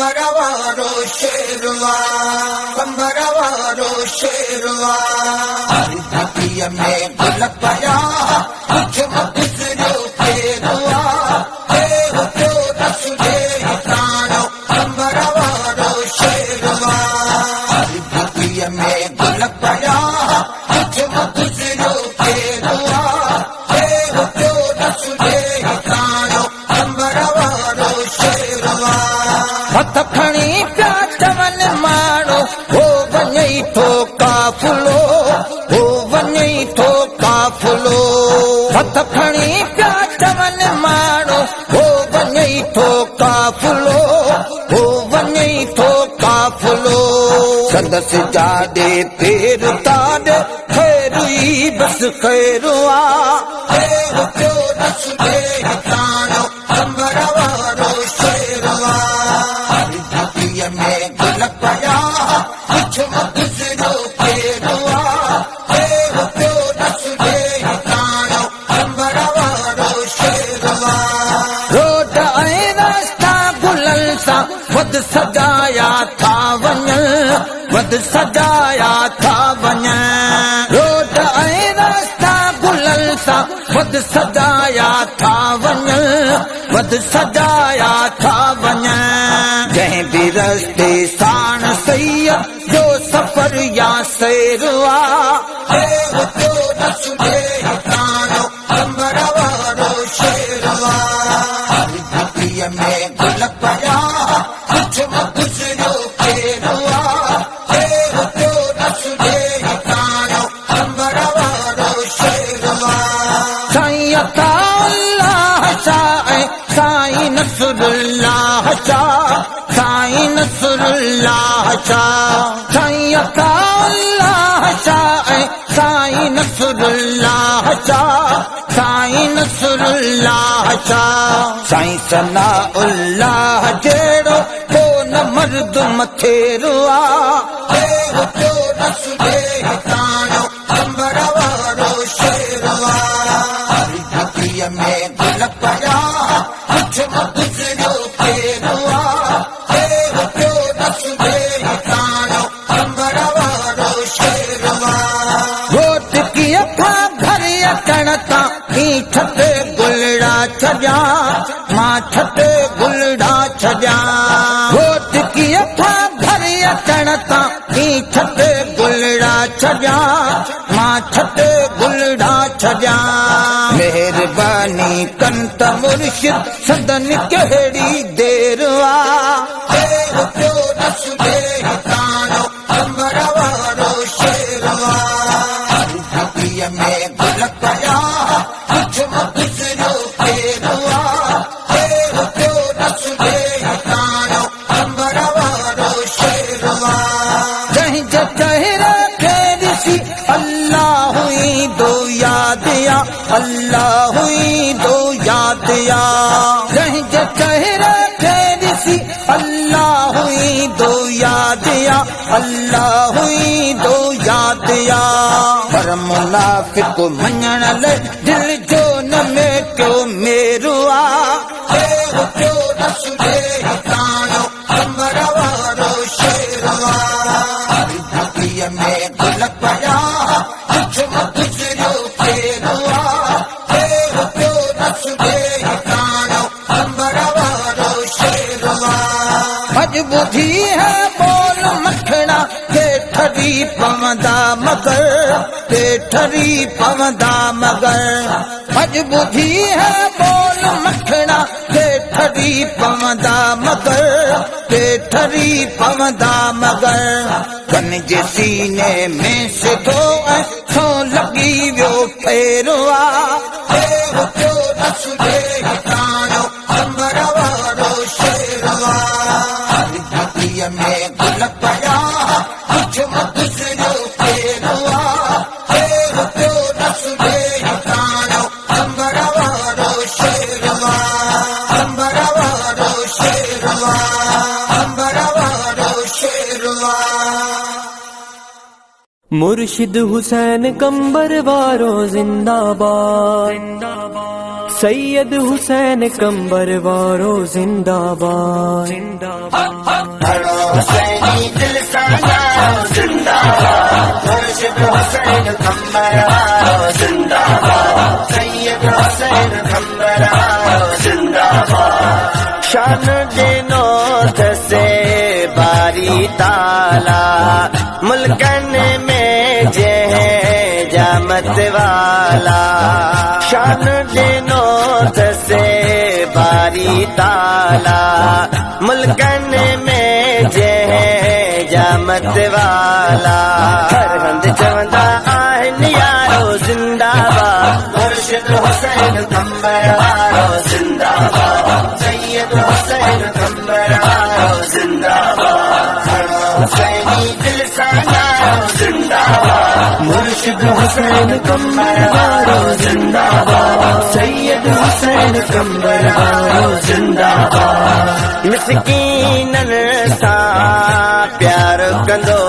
कंबरवारो शेरवा कंबरवारो शेरवा धरतीअ में गुल पया कुछ गुज़रियो फेरवा हे हुजो रसूले हितानो कंबरवारो शेरवा धरतीअ में गुल पया कुछ गुज़रियो फेरवा हे हुजो रसूले हितानो कंबरवारो शेरवा हथ खणी पिया चवन माण्हू हो वञई थो काफ़िलो हो वञई थो काफ़िलो हथ खणी पिया चवन माण्हू हो वञई थो काफ़िलो हो वञई थो काफ़िलो संदसि जाॾे पेर ताॾे ख़ैर ई बस ख़ैर आ हे हुजो रसूले हितानो कंबरवारो शेरवा धरतीअ में गुल पया कुछ गुज़रियो फेरवा हे हुजो रसूले हितानो कंबरवारो शेरवा रोड ऐं रास्ता गुलनि सां वध सजाया था वञनि वध सजाया था वञनि रोड ऐं रास्ता गुलनि सां वध सजाया था वञनि वध सजाया था वञनि जंहिं बि रस्ते साण सैयद जो सफ़र या सैर आ हे हुजो रसूले हितानो कंबरवारो शेरवा धरतीअ में गुल पया कुछ गुज़रियो फेरवा हे हुजो रसूले हितानो कंबरवारो शेरवा साईं अताउल्लाह शाह साईं नसरुल्लाह शाह साईं नसरुल्लाह शाह साईं अताउल्लाह शाह साईं नसरुल्लाह शाह साईं नसरुल्लाह शाह साईं सनाउल्लाह जहिड़ो को न मर्द मथेरो आ हे हुजो रसूले हितानो कंबरवारो शेरवा धरतीअ में गुल पया कुछ गुज़रियो फेरवा हे हुजो रसूले हितानो कंबरवारो शेरवा घोट की अखा घर अचण तां ई छते गुलड़ा छॾिया मां छते गुलड़ा छॾिया घोट की अखा घर अचण तां ई छते गुलड़ा छॾिया मां छते गुलड़ा छॾिया मेहरबानी कंत मुर्शिद सदन कहिड़ी देर आ हे हुजो रसूले हितानो कंबरवारो शेरवा धरतीअ में गुल पया कुछ गुज़रियो फेरवा हे हुजो रसूले हितानो कंबरवारो शेरवा जंहिं जे चहिरे खे ॾिसी अल्लाह ई दो याद आ अल्लाह ई दो याद आ जंहिं जे चहिरे खे ॾिसी अल्लाह ई दो याद आ अल्लाह ई दो याद आ पर मुनाफ़िक़ मञण लाइ दिल जो न में कयो मेरो आ हे हुजो रसूले हितानो कंबरवारो शेरवा धरतीअ में गुल पया कुछ गुज़रियो फेरवा हे हुजो रसूले हितानो कंबरवारो शेरवा अॼु ॿुधी है बोल मखणा के ठरी पवंदा मगर के ठरी पवंदा मगर अॼु ॿुधी है बोल मखणा के ठरी पवंदा मगर के ठरी पवंदा मगर कन जे सीने में सिधो ऐं लॻी वियो फेरवा हे हुजो रसूले हितानो कंबरवारो शेरवा धरतीअ में गुल पया कुछ गुज़रियो फेरवा हे हुजो रसूले हितानो कंबरवारो शेरवा कंबरवारो शेरवा कंबरवारो शेरवा मुर्शिद हुसैन कंबर वारो जिंदाबाद सैयद हुसैन कंबर वारो जिंदाबाद हरो हुसैनी दिल सानारो जिंदाबाद मुर्शिद हुसैन कंबर वारो जिंदाबाद सैयद हुसैन कंबर वारो जिंदाबाद शान दिनो से बारी ताला मुल्कन में जह जामत वाला शान दिनो से बारी ताला मुल्कन में जह जामत वाला हर हंद चवंदा आहिन यारो जिंदाबाद मुर्शिद हुसैन कंबर वारो जिंदाबाद सैयद हुसैन कंबर वारो जिंदाबाद हरो हुसैनी दिल सानारो जिंदाबाद मुर्शिद हुसैन कंबर वारो जिंदाबाद सैयद हुसैन कंबर वारो जिंदाबाद मिस्कीनन सा प्यार कंदो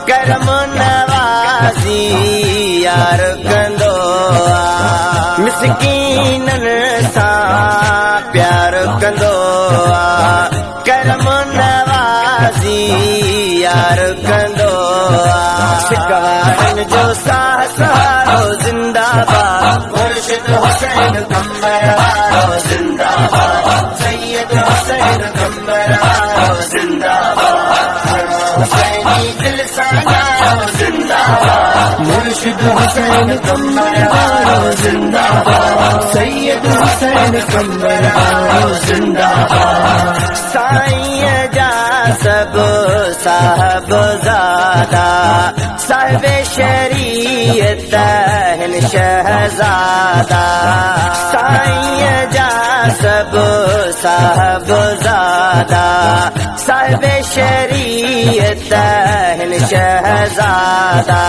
करम नवाज़ी यार कंदो मिस्कीनन सा प्यार कंदो करम नवाज़ी यार कंदो सिकवारन जो सहारो जिंदाबाद मुर्शिद हुसैन कंबर वारो जिंदाबाद सैयद हुसैन कंबर वारो जिंदाबाद हरो हुसैनी दिल सानारो जिंदाबाद मुर्शिद हुसैन कंबर वारो जिंदाबाद सैयद हुसैन कंबर वारो जिंदाबाद साईं जा सब साहब ज़ादा साहिब शरीयत हिन शहज़ादा साईं जा सब साहब ज़ादा साहिब शरीयत हिन शहज़ादा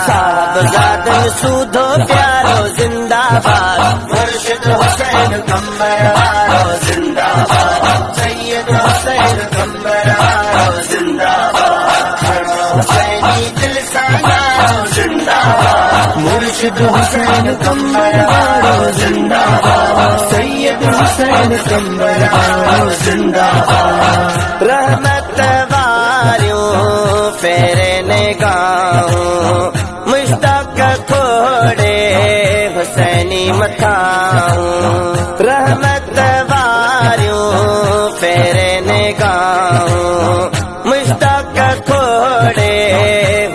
साहब ज़ादन सूधो प्यारो जिंदाबाद मुर्शिद हुसैन कंबर वारो जिंदाबाद सैयद हुसैन कंबर वारो जिंदाबाद हरो हुसैनी दिल सानारो जिंदाबाद मुर्शिद हुसैन कंबर वारो जिंदाबाद सैयद हुसैन कंबर वारो जिंदाबाद रहमत वारियों फेरे निगाहों मुश्ताक थोड़े हुसैनी मथाऊं रहमत वारियों फेरे निगाहों मुश्ताक थोड़े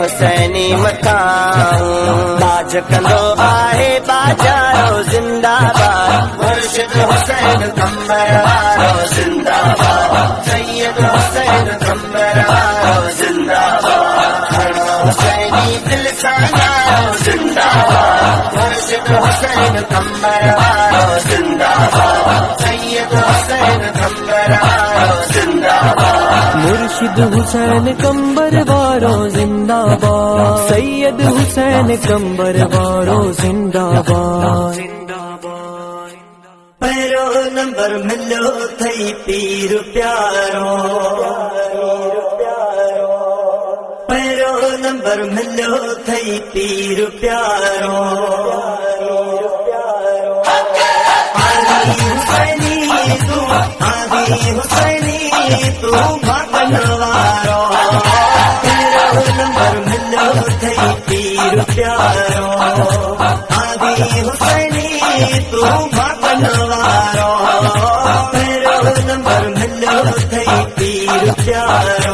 हुसैनी मथाऊं बाज कंदो आहे बाजारो जिंदाबाद मुर्शिद हुसैन कंबर वारो जिंदाबाद सैयद हुसैन कंबर वारो जिंदाबाद हरो हुसैनी दिल सानारो जिंदाबाद मुर्शिद हुसैन कंबर वारो जिंदाबाद सैयद हुसैन कंबर वारो जिंदाबाद मुर्शिद हुसैन कंबर वारो जिंदाबाद सैयद हुसैन कंबर वारो जिंदाबाद पैरो नंबर मिलो थई पीर प्यारो पैरो नंबर मिलो थई पीर प्यारो आदि हुसैनी तू आदि हुसैनी तू भागन वारो पैरो नंबर मिलो थई पीर प्यारो आदि हुसैनी तू भागन वारो पैरो नंबर मिलो थई पीर प्यारो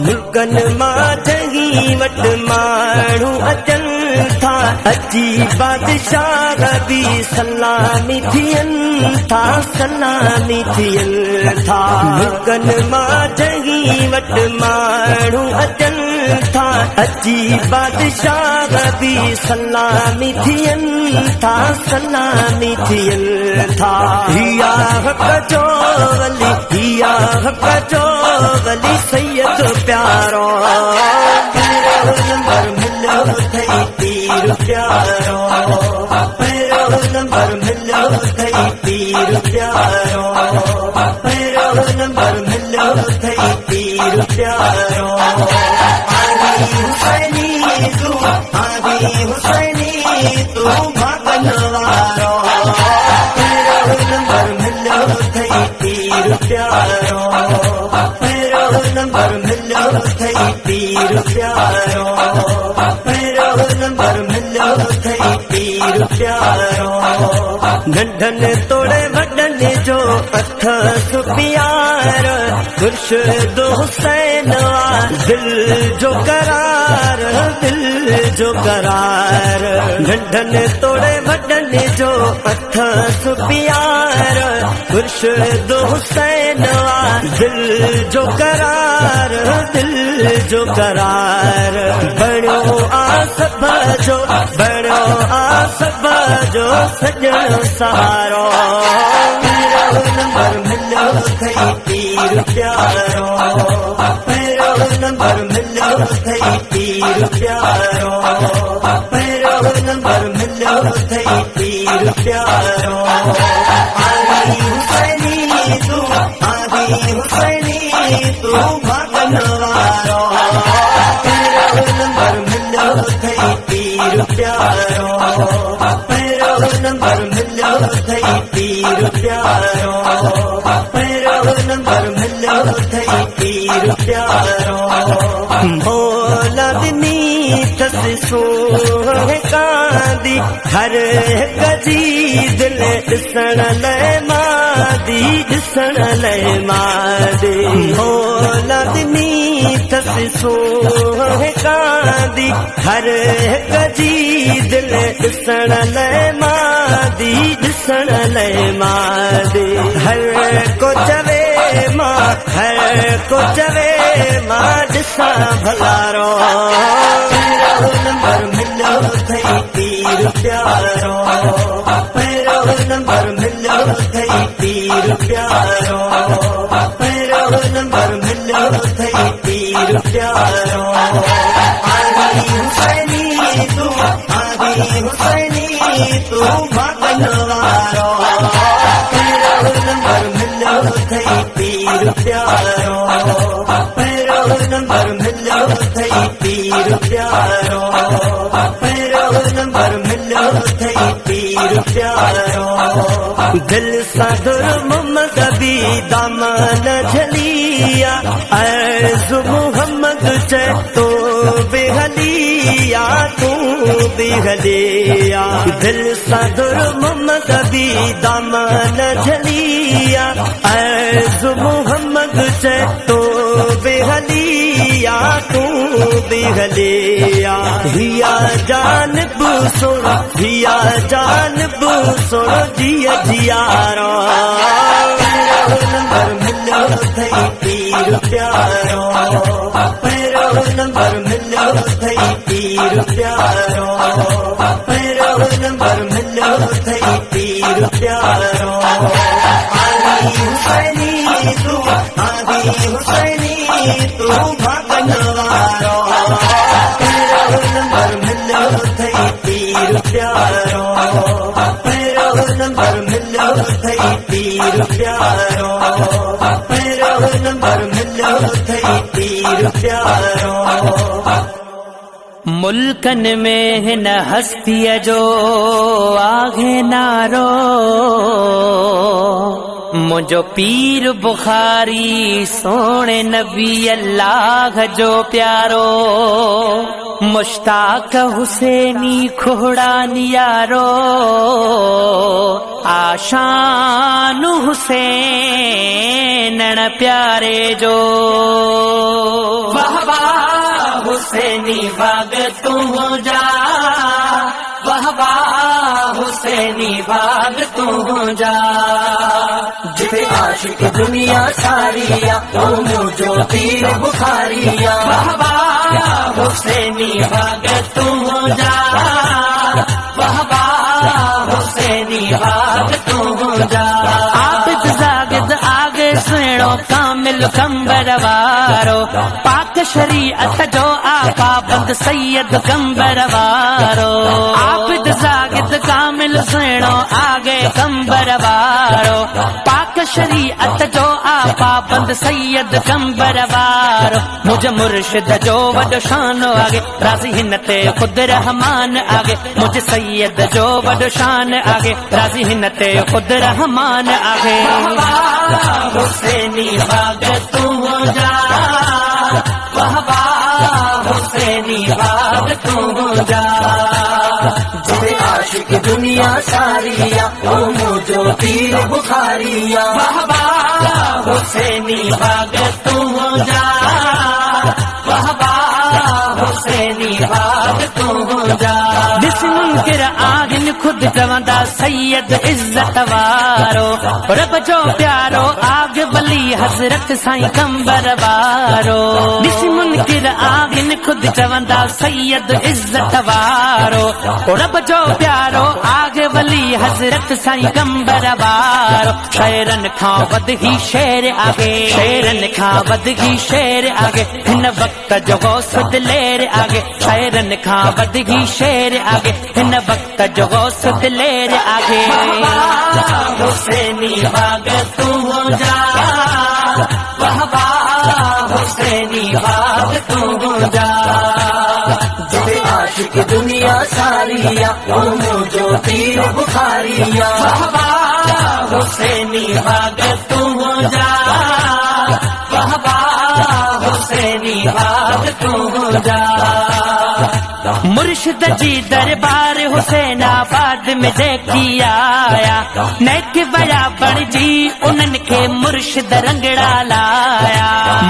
मुल्कन मां जही वट माण्हू अचन था अची बादशाह बि सलामी थियनि था सलामी थियनि था मुल्कन मां जही वट माण्हू अचनि था अची बादशाह बि सलामी थियनि था सलामी थियनि था हिया हक़ जो वली हिया हक़ जो वली सैयद प्यारो पैरो नंबर मिलो थई पीर प्यारो पैरो नंबर मिलो थई पीर प्यारो पैरो नंबर मिलो थई पीर प्यारो आदि हुसैनी तू भागन वारो पहिरो नंबर मिलियो थई पीर प्यारो, पहिरो नंबर मिलियो थई पीर प्यारो। नंढनि तोड़े वॾनि जो हथ सुपियार, मुर्शिद हुसैन दिल जो करार, दिल जो करार। नंढनि तोड़े वॾनि जो हथ सुपियार, मुर्शिद हुसैन दिल जो करार, दिल जो करार। बणियो आ सभ जो, बणियो आ सभ जो सॼण सहारो। पहिरो नंबर मिलियो थई पीर प्यारो, पहिरो नंबर मिलियो थई पीर प्यारो, पहिरो नंबर मिलियो थई पीर प्यारो। आली हुसैनी तू, आली हुसैनी तू भागन वारो। पहिरो नंबर मिलियो थई पीर प्यारो, पहिरो नंबर मिलियो थई पीर प्यारो, पहिरो नंबर मिलियो थई पीर प्यारो। मौलदनी तसिसो है कांदी, हर गजी दिल ॾिसण लाइ मादी, ॾिसण लाइ मादी। मौलदनी तसिसो है कांदी, हर गजी दिल ॾिसण लाइ मादी, ॾिसण लाइ मादी। हर को चवे मां, हर को चवे मां ॾिसां भलारो। पहिरो नंबर मिलियो थई पीर प्यारो, पहिरो नंबर मिलियो थई पीर प्यारो, पहिरो नंबर मिलियो थई पीर प्यारो। आली हुसैनी तू, आली हुसैनी तू भागन वारो। पहिरो नंबर मिलियो थई पीर प्यारो, पहिरो नंबर मिलियो थई पीर प्यारो, पहिरो नंबर मिलियो थई पीर प्यारो। दिल सां दुर मुहम्मदी दामन झलिया, अर्ज़ मुहम्मद चए तो बेहलिया, तू बेहलिया। दिल सां दुर मुहम्मदी दामन झलिया, अर्ज़ मुहम्मद चए तो बेहलिया, तू बेहलिया। हिया जानब सुनो, हिया जानब सुनो जिया जियारो। पहिरो नंबर मिलियो थई पीर प्यारो, पहिरो नंबर मिलियो थई पीर प्यारो, पहिरो नंबर मिलियो थई पीर प्यारो। आली हुसैनी तू, आली हुसैनी तू भागन वारो। पहिरो नंबर मिलियो थई पीर प्यारो, पहिरो नंबर मिलियो थई पीर प्यारो, पहिरो नंबर मिलियो थई पीर प्यारो। मुल्कन में हिन हस्तीअ जो आहे नारो, मुंहिंजो पीर बुखारी सोणे नबी अल्लाह जो प्यारो। मुश्ताक हुसैनी खोड़ा नियारो, आशान हुसैन प्यारे जो। वाह वाह हुसैनी भाग तू जा, वाह वाह हुसैनी भाग तू जा। जिथे आशिक दुनिया सारिया, ओ मुझो पीर बुखारिया। वाह वाह हुसैनी भाग तू जा, वाह वाह हुसैनी भाग तू जा। आबिद जागिद आगे सुणो कामिल कंबर वारो, पाक शरीअत जो आका बंद सैयद कंबर वारो। आबिद जागिद कामिल सुणो आगे कंबर वारो, पाक शरीयत जो पाबंद सैयद कंबर वारो मुझ मुर्शिद जो वॾो शान आगे राज़ी हिन ते ख़ुदि रहमान आगे मुझ सैयद जो वॾो शान आगे राज़ी हिन ते ख़ुदि रहमान आगे हुसैनी बाग तू हो जा वाह वाह हुसैनी बाग तू हो जा जिते आशिक दुनिया सारिया ओ मुझो पीर बुखारिया वाह वाह हुसैनी बाग तू हो जा वाह वाह हुसैनी बाग तू हो जा ॾिस मुनकिर आहिनि खुद चवंदा सैयद इज़्ज़त वारो रब जो प्यारो आग वली हज़रत साईं कंबर वारो ॾिस मुनकिर आहिनि खुद चवंदा सैयद इज़्ज़त वारो रब जो प्यारो आग वली हज़रत साईं कंबर वारो शेरन खां वधि शेर आगे शेरन खां वधि शेर आगे हिन वक्त जो गौस दिलेर आगे शेरन खां वधि शेर आगे हिन वक्त जो गौस दिलेर आगे हुसैनी बाग तू हो जा वाह वाह हुसैनी बाग तू हो जा जिते आशिक दुनिया सारिया ओ मुझो पीर बुखारिया वाह वाह हुसैनी बाग तू हो जा वाह वाह हुसैनी बाग तू हो जा मुर्शिद जी दरबार हुसैनाबाद में जेकी आया नेक बराबर जी उन्हनि खे मुर्शिद रंगड़ा लाया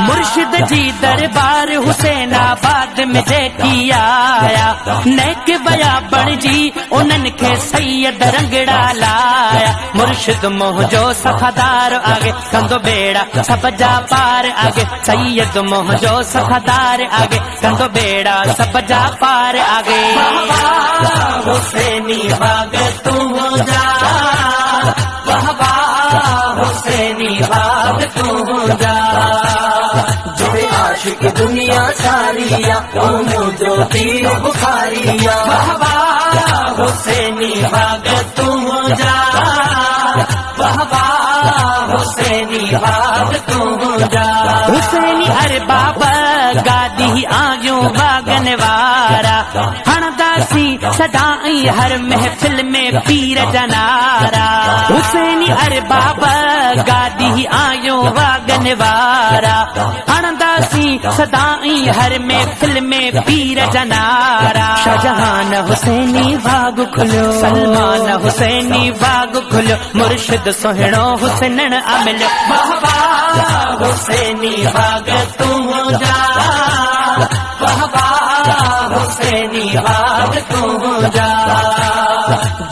मुर्शिद जी दरबार हुसैनाबाद में जेकी आया नेक बराबर जी उन्हनि खे सैयद रंगड़ा लाया मुर्शिद मोह जो सफ़ादार आगे कंदो बेड़ा सब जा पार आगे सैयद मोह जो सफ़ादार आगे कंदो बेड़ा सब जा पार आगे हुसैनी बाग तू हो जा वाह वाह हुसैनी बाग तू हो जा जिते आशिक दुनिया सारिया ओ मुझो पीर बुखारिया वाह वाह हुसैनी बाग तू हो जा वाह वाह हुसैनी बाग तू हो जा हुसैनी अरे बाबा गादी आयूं बागन वारा हणदासी सदाई हर महफिल में पीर जनारा हुसैनी अरे बाबा गादी आयूं बागन वारा हणदासी सदाई हर महफिल में पीर जनारा शाहजहान हुसैनी बाग खुलो सलमान हुसैनी बाग खुलो मुर्शिद सोहणो हुसैनन अमिल वाह वाह हुसैनी बाग तू हो जा वाह वाह हुसैनी बाग तू हो जा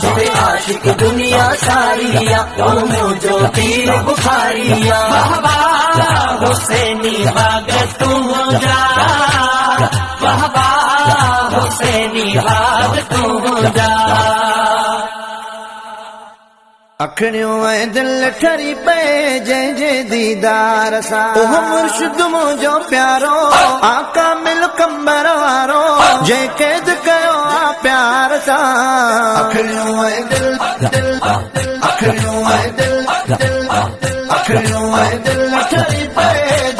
जिते आशिक दुनिया सारिया ओ मुझो पीर बुखारिया वाह वाह हुसैनी बाग तू हो जा वाह वाह हुसैनी बाग तू हो जा अखड़ियों ऐं दिल ठरी पे जंहिंजे दीदार सां ओह मुर्शिद मुंहिंजो प्यारो आका मिल कंबर वारो जंहिं कैद कयो आहे प्यार सां अखड़ियों ऐं दिल अखड़ियों ऐं दिल अखड़ियों ऐं दिल ठरी पे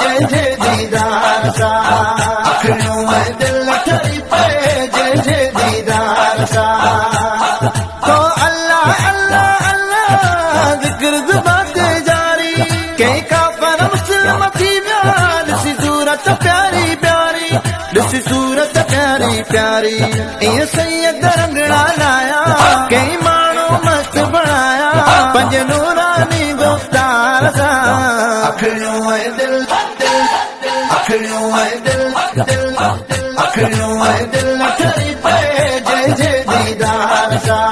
जंहिंजे दीदार सां अखड़ियों ऐं दिल ठरी पे जंहिंजे दीदार सां तो अल्लाह अल्लाह ज़िक्र ज़ुबान ते जारी कंहिं काफ़र मुस्लिम थी विया ॾिसी सूरत प्यारी प्यारी ॾिसी सूरत प्यारी प्यारी ईअं सैयद रंगड़ा लाया कंहिं माण्हू मस्त बणाया पंज नूरानी गुफ़्तार सां अखड़ियों ऐं दिल अखड़ियों ऐं दिल अखड़ियों ऐं दिल ठरी पे जंहिंजे दीदार सां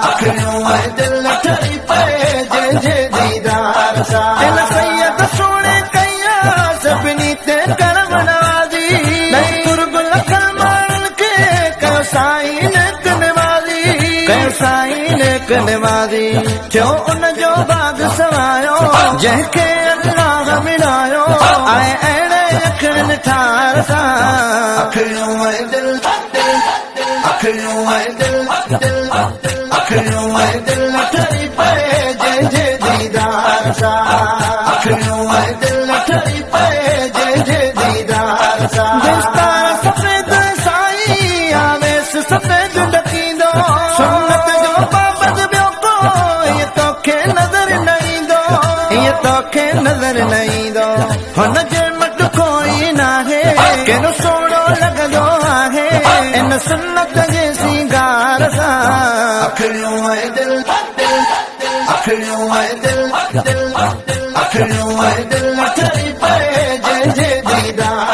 अखड़ियों ऐं दिल ठरी पे जंहिंजे दीदार सां हिन सैयद सोणे कया सभिनी ते करम नवाज़ी नई कुर्ब लखन माण्हुनि खे कयो साईं नेक नवाज़ी कयो साईं नेक नवाज़ी थियो उनजो बाग सवायो जंहिंखे अल्लाह मिलायो ऐं अहिड़े अखियुनि ठार सां अखड़ियों ऐं दिल अखड़ियों ऐं दिल अखड़ियों ऐं दिल ठरी पे जंहिंजे दीदार सा अखियों में दिल ठरी पे जय जय दीदार सा दस्तार सफेद साई आवेश सफेद डकींदो सुन्नत जो पाबंद बियो को ये तोखे नजर नहीं दो ये तोखे नजर नहीं दो हुन जे मट कोई ना है केनो सोड़ो लगदो आहे इन सुन्नत जे सिंगार सा अखियों में दिल अखियों में दिल अखियों में दिल ठरी पे जय जय दीदार